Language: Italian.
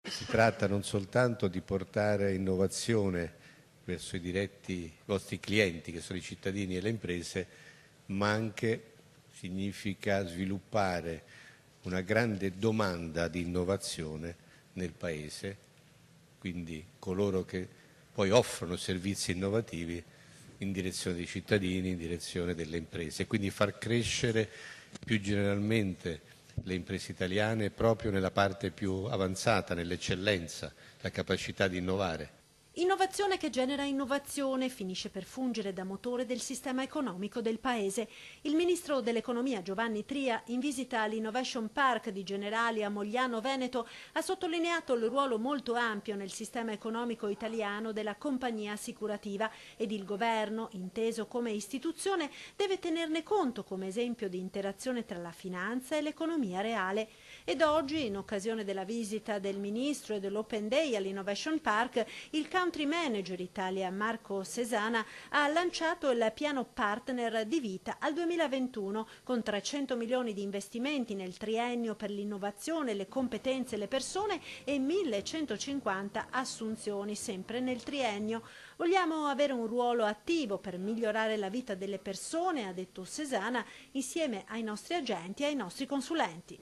Si tratta non soltanto di portare innovazione verso i diretti vostri clienti, che sono i cittadini e le imprese, ma anche significa sviluppare una grande domanda di innovazione nel Paese, quindi coloro che poi offrono servizi innovativi in direzione dei cittadini, in direzione delle imprese, e quindi far crescere più generalmente le imprese italiane proprio nella parte più avanzata, nell'eccellenza, la capacità di innovare. Innovazione che genera innovazione finisce per fungere da motore del sistema economico del Paese. Il ministro dell'Economia Giovanni Tria, in visita all'Innovation Park di Generali a Mogliano Veneto, ha sottolineato il ruolo molto ampio nel sistema economico italiano della compagnia assicurativa ed il governo, inteso come istituzione, deve tenerne conto come esempio di interazione tra la finanza e l'economia reale. Ed oggi, in occasione della visita del ministro e dell'Open Day all'Innovation Park, il country manager Italia Marco Sesana ha lanciato il piano partner di vita al 2021 con 300 milioni di investimenti nel triennio per l'innovazione, le competenze e le persone e 1150 assunzioni sempre nel triennio. Vogliamo avere un ruolo attivo per migliorare la vita delle persone, ha detto Sesana, insieme ai nostri agenti e ai nostri consulenti.